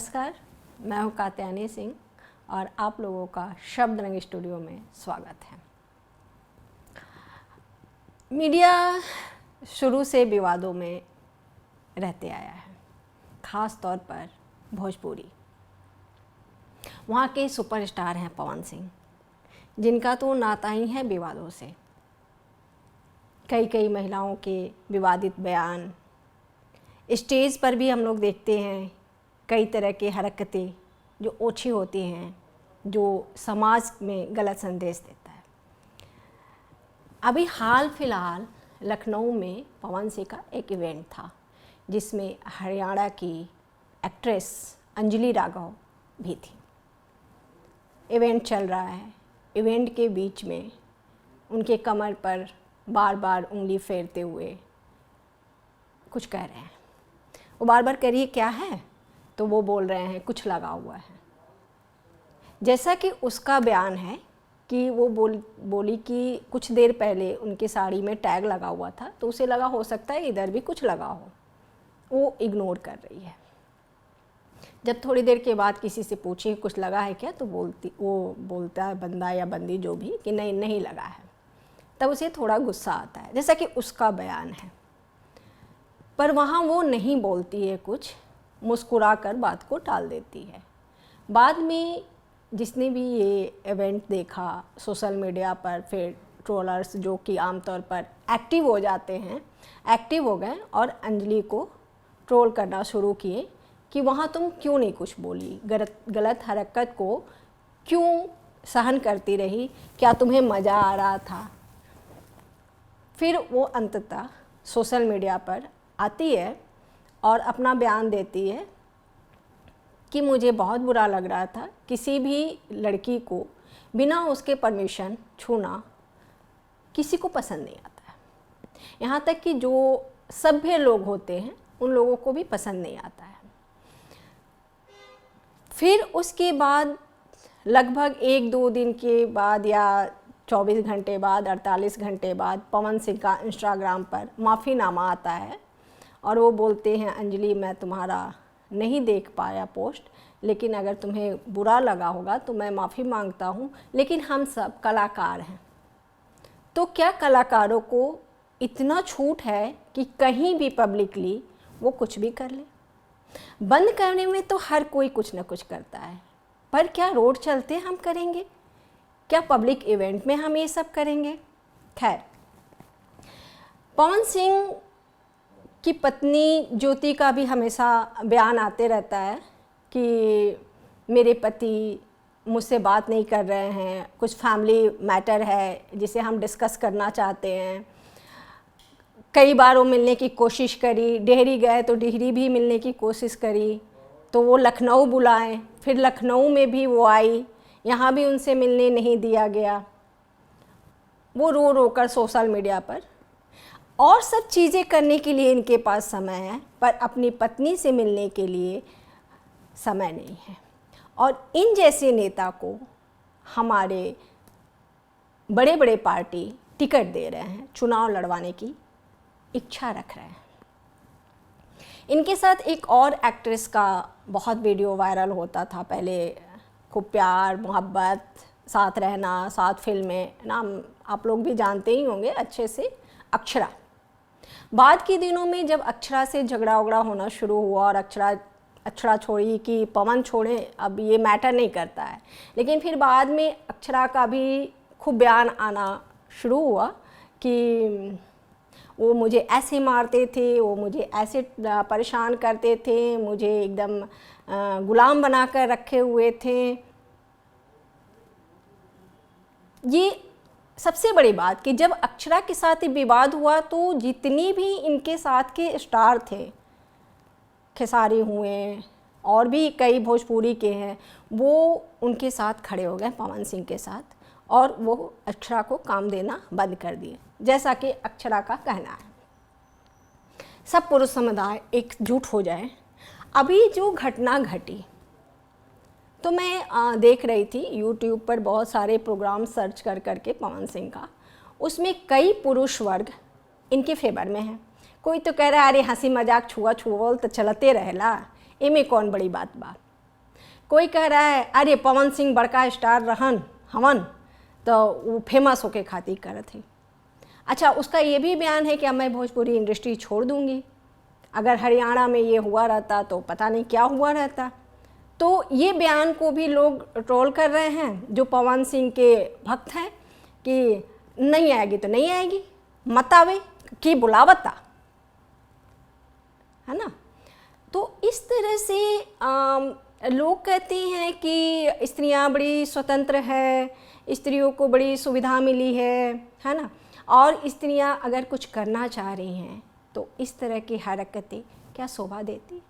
नमस्कार, मैं हूँ कात्यायनी सिंह और आप लोगों का शब्द रंग स्टूडियो में स्वागत है। मीडिया शुरू से विवादों में रहते आया है, ख़ास तौर पर भोजपुरी। वहाँ के सुपरस्टार हैं पवन सिंह, जिनका तो नाता ही है विवादों से। कई महिलाओं के विवादित बयान, स्टेज पर भी हम लोग देखते हैं कई तरह की हरकतें जो ओछी होती हैं, जो समाज में गलत संदेश देता है। अभी हाल फिलहाल लखनऊ में पवन सिंह का एक इवेंट था, जिसमें हरियाणा की एक्ट्रेस अंजलि राघव भी थी। इवेंट चल रहा है, इवेंट के बीच में उनके कमर पर बार बार उंगली फेरते हुए कुछ कह रहे हैं। वो बार बार कह रही है क्या है, तो वो बोल रहे हैं कुछ लगा हुआ है। जैसा कि उसका बयान है कि वो बोली कि कुछ देर पहले उनकी साड़ी में टैग लगा हुआ था, तो उसे लगा हो सकता है इधर भी कुछ लगा हो। वो इग्नोर कर रही है। जब थोड़ी देर के बाद किसी से पूछे कुछ लगा है क्या, तो वो बोलता है बंदा या बंदी जो भी कि नहीं लगा है। तब उसे थोड़ा गुस्सा आता है, जैसा कि उसका बयान है। पर वहाँ वो नहीं बोलती है कुछ, मुस्कुरा कर बात को टाल देती है। बाद में जिसने भी ये इवेंट देखा सोशल मीडिया पर, फिर ट्रोलर्स जो कि आमतौर पर एक्टिव हो जाते हैं, एक्टिव हो गए और अंजलि को ट्रोल करना शुरू किए कि वहाँ तुम क्यों नहीं कुछ बोली, गलत हरकत को क्यों सहन करती रही, क्या तुम्हें मज़ा आ रहा था। फिर वो अंततः सोशल मीडिया पर आती है और अपना बयान देती है कि मुझे बहुत बुरा लग रहा था, किसी भी लड़की को बिना उसके परमिशन छूना किसी को पसंद नहीं आता है। यहाँ तक कि जो सभ्य लोग होते हैं उन लोगों को भी पसंद नहीं आता है। फिर उसके बाद लगभग 1-2 दिन के बाद या 24 घंटे बाद, 48 घंटे बाद पवन सिंह का इंस्टाग्राम पर माफ़ीनामा आता है और वो बोलते हैं अंजलि मैं तुम्हारा नहीं देख पाया पोस्ट, लेकिन अगर तुम्हें बुरा लगा होगा तो मैं माफ़ी मांगता हूँ, लेकिन हम सब कलाकार हैं। तो क्या कलाकारों को इतना छूट है कि कहीं भी पब्लिकली वो कुछ भी कर ले? बंद करने में तो हर कोई कुछ ना कुछ करता है, पर क्या रोड चलते हम करेंगे? क्या पब्लिक इवेंट में हम ये सब करेंगे? खैर, पवन सिंह की पत्नी ज्योति का भी हमेशा बयान आते रहता है कि मेरे पति मुझसे बात नहीं कर रहे हैं, कुछ फैमिली मैटर है जिसे हम डिस्कस करना चाहते हैं। कई बार वो मिलने की कोशिश करी, डेहरी गए तो डेहरी भी मिलने की कोशिश करी, तो वो लखनऊ बुलाएं, फिर लखनऊ में भी वो आई, यहाँ भी उनसे मिलने नहीं दिया गया। वो रो कर सोशल मीडिया पर और सब चीज़ें करने के लिए इनके पास समय है, पर अपनी पत्नी से मिलने के लिए समय नहीं है। और इन जैसे नेता को हमारे बड़े बड़े पार्टी टिकट दे रहे हैं, चुनाव लड़वाने की इच्छा रख रहे हैं। इनके साथ एक और एक्ट्रेस का बहुत वीडियो वायरल होता था पहले, खूब प्यार मोहब्बत, साथ रहना, साथ फिल्में, नाम आप लोग भी जानते ही होंगे अच्छे से, अक्षरा। बाद के दिनों में जब अक्षरा से झगड़ा होना शुरू हुआ और अक्षरा छोड़ी कि पवन छोड़े, अब ये मैटर नहीं करता है, लेकिन फिर बाद में अक्षरा का भी खूब बयान आना शुरू हुआ कि वो मुझे ऐसे मारते थे, वो मुझे ऐसे परेशान करते थे, मुझे एकदम गुलाम बनाकर रखे हुए थे। ये सबसे बड़ी बात कि जब अक्षरा के साथ विवाद हुआ तो जितनी भी इनके साथ के स्टार थे, खेसारी हुए और भी कई भोजपुरी के हैं, वो उनके साथ खड़े हो गए पवन सिंह के साथ, और वो अक्षरा को काम देना बंद कर दिए, जैसा कि अक्षरा का कहना है। सब पुरुष समुदाय एकजुट हो जाए। अभी जो घटना घटी, तो मैं देख रही थी YouTube पर बहुत सारे प्रोग्राम सर्च करके पवन सिंह का, उसमें कई पुरुष वर्ग इनके फेवर में हैं। कोई तो कह रहा है अरे हंसी मजाक छुआ छुआ तो चलते रहेला, इमें कौन बड़ी बात बा। कोई कह रहा है अरे पवन सिंह बड़का स्टार रहन हमन, तो वो फेमस होके खातिर करत है। अच्छा, उसका ये भी बयान है कि अब मैं भोजपुरी इंडस्ट्री छोड़ दूंगी। अगर हरियाणा में ये हुआ रहता तो पता नहीं क्या हुआ रहता। तो ये बयान को भी लोग ट्रोल कर रहे हैं जो पवन सिंह के भक्त हैं कि नहीं आएगी तो नहीं आएगी, मत आवे की बुलावता, है ना। तो इस तरह से लोग कहते हैं कि स्त्रियां बड़ी स्वतंत्र है, स्त्रियों को बड़ी सुविधा मिली है ना, और स्त्रियां अगर कुछ करना चाह रही हैं तो इस तरह की हरकतें क्या शोभा देती।